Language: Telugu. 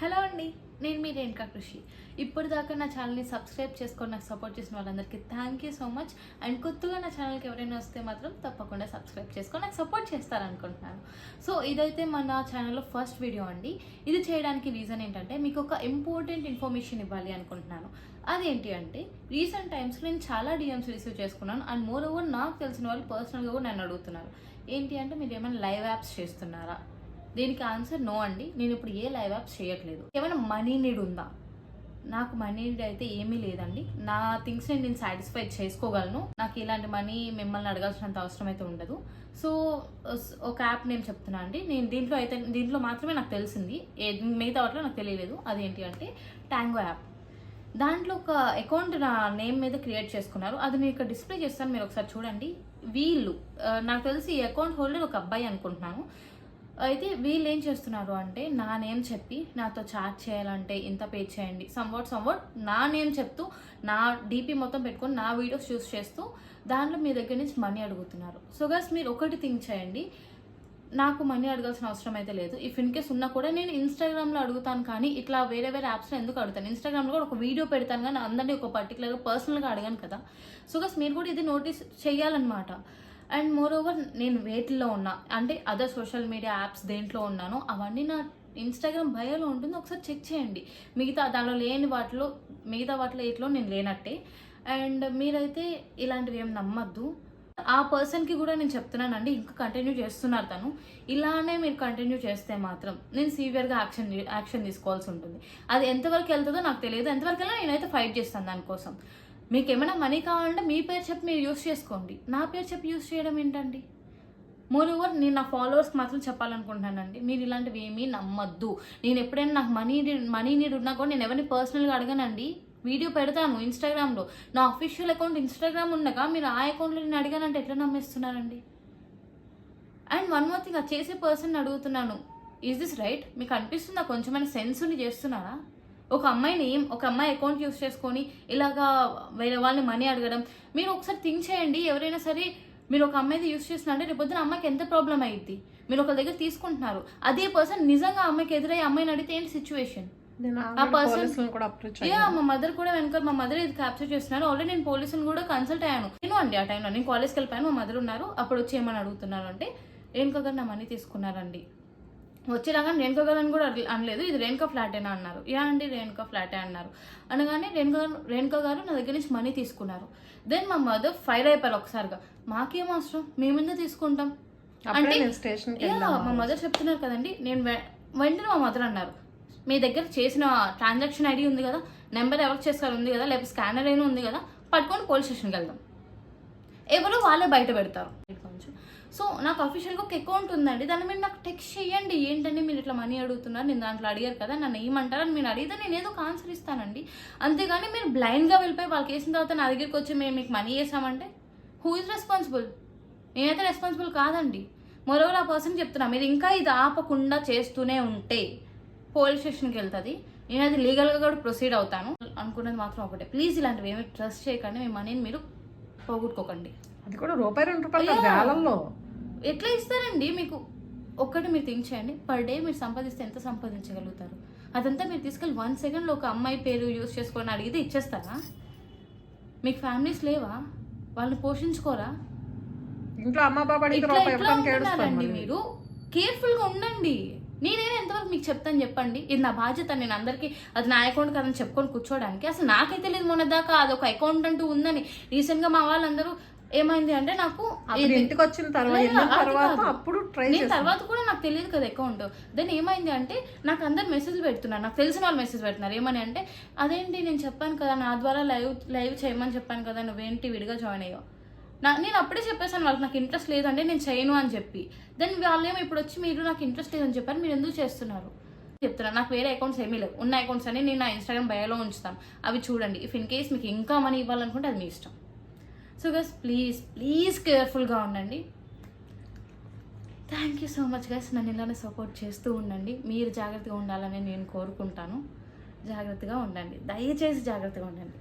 హలో అండి, నేను మీ రేణుకా కృషి. ఇప్పటిదాకా నా ఛానల్ని సబ్స్క్రైబ్ చేసుకొని నాకు సపోర్ట్ చేసిన వాళ్ళందరికీ thank you so much. And కొత్తగా నా ఛానల్కి ఎవరైనా వస్తే మాత్రం తప్పకుండా సబ్స్క్రైబ్ చేసుకొని నాకు సపోర్ట్ చేస్తారనుకుంటున్నాను. సో ఇదైతే మన ఛానల్లో ఫస్ట్ వీడియో అండి. ఇది చేయడానికి రీజన్ ఏంటంటే మీకు ఒక ఇంపార్టెంట్ ఇన్ఫర్మేషన్ ఇవ్వాలి అనుకుంటున్నాను. అదేంటి అంటే రీసెంట్ టైమ్స్లో నేను చాలా డిఎమ్స్ రిసీవ్ చేసుకున్నాను. అండ్ మోర్ ఓవర్ నాకు తెలిసిన వాళ్ళు పర్సనల్గా కూడా నన్ను అడుగుతున్నారు, ఏంటి అంటే మీరు ఏమైనా లైవ్ యాప్స్ చేస్తున్నారా? దీనికి ఆన్సర్ నో అండి. నేను ఇప్పుడు ఏ లైవ్ యాప్స్ చేయట్లేదు. ఏమైనా మనీ నీడ్ ఉందా? నాకు మనీ నీడ్ అయితే ఏమీ లేదండి. నా థింగ్స్ని నేను సాటిస్ఫై చేసుకోగలను. నాకు ఇలాంటి మనీ మిమ్మల్ని అడగాల్సినంత అవసరం అయితే ఉండదు. సో ఒక యాప్ నేను చెప్తున్నా అండి. నేను దీంట్లో మాత్రమే నాకు తెలిసింది, మిగతా వాటిలో నాకు తెలియలేదు. అదేంటి అంటే టాంగో యాప్. దాంట్లో ఒక అకౌంట్ నా నేమ్ మీద క్రియేట్ చేసుకున్నారు. అది నేను ఇక్కడ డిస్ప్లే చేస్తాను, మీరు ఒకసారి చూడండి. వీళ్ళు నాకు తెలిసి ఈ అకౌంట్ హోల్డర్ ఒక అబ్బాయి అనుకుంటున్నాను. అయితే వీళ్ళు ఏం చేస్తున్నారు అంటే నా నేమ్ చెప్పి నాతో చాట్ చేయాలంటే ఇంత పే చేయండి, సమ్వాట్ నా నేమ్ చెప్తూ నా డీపీ మొత్తం పెట్టుకొని నా వీడియోస్ చూస్ చేస్తూ దాంట్లో మీ దగ్గర నుంచి మనీ అడుగుతున్నారు. సో గస్ మీరు ఒకటి థింక్ చేయండి, నాకు మనీ అడగాల్సిన అవసరం అయితే లేదు. ఇఫ్ ఇన్ కేస్ ఉన్నా కూడా నేను ఇన్స్టాగ్రామ్లో అడుగుతాను, కానీ ఇట్లా వేరే యాప్స్లో ఎందుకు అడుగుతాను? ఇన్స్టాగ్రామ్లో కూడా ఒక వీడియో పెడతాను, కానీ అందరినీ ఒక పర్టికులర్గా పర్సనల్గా అడగాను కదా. సో గస్ మీరు కూడా ఇది నోటీస్ చేయాలన్నమాట. అండ్ మోర్ ఓవర్ నేను వేటిల్లో ఉన్నా అంటే అదర్ సోషల్ మీడియా యాప్స్ దేంట్లో ఉన్నానో అవన్నీ నా ఇన్స్టాగ్రామ్ బయోలో ఉంటుంది, ఒకసారి చెక్ చేయండి. దానిలో లేని మిగతా వాటిలో ఎట్లో నేను లేనట్టే. అండ్ మీరైతే ఇలాంటివి ఏం నమ్మద్దు. ఆ పర్సన్కి కూడా నేను చెప్తున్నానండి, ఇంకా కంటిన్యూ చేస్తున్నారు తను. ఇలానే మీరు కంటిన్యూ చేస్తే మాత్రం నేను సివియర్గా యాక్షన్ తీసుకోవాల్సి ఉంటుంది. అది ఎంతవరకు వెళ్తుందో నాకు తెలియదు. ఎంతవరకు వెళ్ళినా నేనైతే ఫైట్ చేస్తాను దానికోసం. మీకు ఏమైనా మనీ కావాలంటే మీ పేరు చెప్పి మీరు యూస్ చేసుకోండి, నా పేరు చెప్పి యూస్ చేయడం ఏంటండి? మోర్ ఓవర్ నేను నా ఫాలోవర్స్కి మాత్రం చెప్పాలనుకుంటున్నానండి, మీరు ఇలాంటివి ఏమీ నమ్మద్దు. నేను ఎప్పుడైనా నాకు మనీ నీడ్ ఉన్నా కూడా నేను ఎవరిని పర్సనల్గా అడగానండి. వీడియో పెడతాను ఇన్స్టాగ్రామ్లో, నా అఫీషియల్ అకౌంట్ ఇన్స్టాగ్రామ్ ఉండగా మీరు ఆ అకౌంట్లో నేను అడిగానంటే ఎట్లా నమ్మేస్తున్నారండి? అండ్ వన్ మోర్ థింగ్, అది చేసే పర్సన్ అడుగుతున్నాను, ఈజ్ దిస్ రైట్? మీకు అనిపిస్తుందా కొంచెమైనా సెన్స్ ఉండి చేస్తున్నారా? ఒక అమ్మాయి అకౌంట్ యూస్ చేసుకొని ఇలాగా వేరే వాళ్ళని మనీ అడగడం, మీరు ఒకసారి థింక్ చేయండి. ఎవరైనా సరే మీరు ఒక అమ్మాయిది యూస్ చేస్తున్నారంటే రేపు పొద్దున అమ్మాయికి ఎంత ప్రాబ్లం అయ్యింది? మీరు ఒకరి దగ్గర తీసుకుంటున్నారు, అదే పర్సన్ నిజంగా అమ్మాయికి ఎదురయ్యి అమ్మాయిని అడిగితే ఏంటి సిచ్యువేషన్? ఆ పర్సన్ మా మదర్ కూడా వెనకాల మా మదర్ ఇది క్యాప్చర్ చేస్తున్నారు. ఆల్రెడీ నేను పోలీసుని కూడా కన్సల్ట్ అయ్యాను. నేను అండి ఆ టైంలో నేను కాలేజ్కి వెళ్ళిపోయాను, మా మదర్ ఉన్నారు. అప్పుడు వచ్చి ఏమని అడుగుతున్నారు అంటే రేణుకా గారు నా మనీ తీసుకున్నారండి. వచ్చేలాగా రేణుకా గారు అని కూడా అనలేదు, ఇది రేణుకా ఫ్లాటేనా అన్నారు. యా అండి రేణుకా ఫ్లాటే అన్నారు. అనగానే రేణుకా గారు నా దగ్గర నుంచి మనీ తీసుకున్నారు. దెన్ మా మదర్ ఫైర్ అయిపోయారు ఒకసారిగా, మాకేం అవసరం, మేమెందుకు తీసుకుంటాం అంటే. మా మదర్ చెప్తున్నారు కదండి. నేను వెంటనే మా మదర్ అన్నారు, మీ దగ్గర చేసిన ట్రాన్సాక్షన్ ఐడి ఉంది కదా, నెంబర్ ఎవరికి చేస్తారు ఉంది కదా, లేకపోతే స్కానర్ అయినా ఉంది కదా, పట్టుకొని పోలీస్ స్టేషన్కి వెళ్దాం. ఎవరో వాళ్ళే బయట పెడతారు. సో నాకు అఫీషియల్గా ఒక అకౌంట్ ఉందండి, దాన్ని మీరు నాకు టెక్స్ట్ చేయండి. ఏంటంటే మీరు ఇట్లా మనీ అడుగుతున్నారు, నేను దాంట్లో అడిగారు కదా, నన్ను ఏమంటారని మీరు అడిగితే నేను ఏదో ఒక ఆన్సర్ ఇస్తానండి. అంతేగాని మీరు బ్లైండ్గా వెళ్ళిపోయి వాళ్ళకి వేసిన తర్వాత నా దగ్గరికి వచ్చి మేము మీకు మనీ వేసామంటే హూ ఇస్ రెస్పాన్సిబుల్? నేనైతే రెస్పాన్సిబుల్ కాదండి. మరోవర్ ఆ పర్సన్ చెప్తున్నా, మీరు ఇంకా ఇది ఆపకుండా చేస్తూనే ఉంటే పోలీస్ స్టేషన్కి వెళ్తుంది. నేను అది లీగల్గా కూడా ప్రొసీడ్ అవుతాను. అనుకున్నది మాత్రం ఒకటే, ప్లీజ్ ఇలాంటివి ఏమి ట్రస్ట్ చేయకండి. మీ మనీని మీరు పోగొట్టుకోకండి. అది కూడా రూపాయి ఎట్లా ఇస్తారండి? మీకు ఒక్కటి మీరు థింక్ చేయండి, పర్ డే మీరు సంపాదిస్తే ఎంత సంపాదించగలుగుతారు? అదంతా మీరు తీసుకెళ్ళి 1 సెకండ్లో ఒక అమ్మాయి పేరు యూజ్ చేసుకొని అడిగితే ఇచ్చేస్తారా? మీకు ఫ్యామిలీస్ లేవా? వాళ్ళని పోషించుకోరా? ఇంట్లో అమ్మ బాబా ఉంటున్నారండి. మీరు కేర్ఫుల్గా ఉండండి. నేనైనా ఎంతవరకు మీకు చెప్తాను చెప్పండి? ఇది నా బాధ్యత. నేను అందరికీ అది నా అకౌంట్ కదని చెప్పుకొని కూర్చోడానికి అసలు నాకైతే లేదు. మొన్న దాకా అది ఒక అకౌంట్ అంటూ ఉందని రీసెంట్ గా మా వాళ్ళందరూ ఏమైంది అంటే నాకు ఇంటికి వచ్చిన తర్వాత కూడా నాకు తెలియదు కదా అకౌంట్. దెన్ ఏమైంది అంటే నాకు అందరు మెసేజ్ పెడుతున్నారు, నాకు తెలిసిన వాళ్ళు మెసేజ్ పెడుతున్నారు. ఏమని అంటే అదేంటి నేను చెప్పాను కదా నా ద్వారా లైవ్ చేయమని చెప్పాను కదా, నువ్వేంటి విడిగా జాయిన్ అయ్యావు. నేను అప్పుడే చెప్పేసాను వాళ్ళకి నాకు ఇంట్రెస్ట్ లేదంటే నేను చేయను అని చెప్పి. దెన్ వాళ్ళేమో ఇప్పుడు వచ్చి మీరు నాకు ఇంట్రెస్ట్ లేదని చెప్పారు, మీరు ఎందుకు చేస్తున్నారు చెప్తున్నారు. నాకు వేరే అకౌంట్స్ ఏమీ లేవు, ఉన్న అకౌంట్స్ అని నేను నా ఇన్స్టాగ్రామ్ బయోలో ఉంచుతాను, అవి చూడండి. ఇఫ్ ఇన్ కేస్ మీకు ఇంకా మనీ ఇవ్వాలనుకుంటే అది మీ ఇష్టం. సో గైస్ ప్లీజ్ కేర్ఫుల్గా ఉండండి. Thank you so much guys. నన్ను ఇలానే సపోర్ట్ చేస్తూ ఉండండి. మీరు జాగ్రత్తగా ఉండాలని నేను కోరుకుంటాను. జాగ్రత్తగా ఉండండి, దయచేసి జాగ్రత్తగా ఉండండి.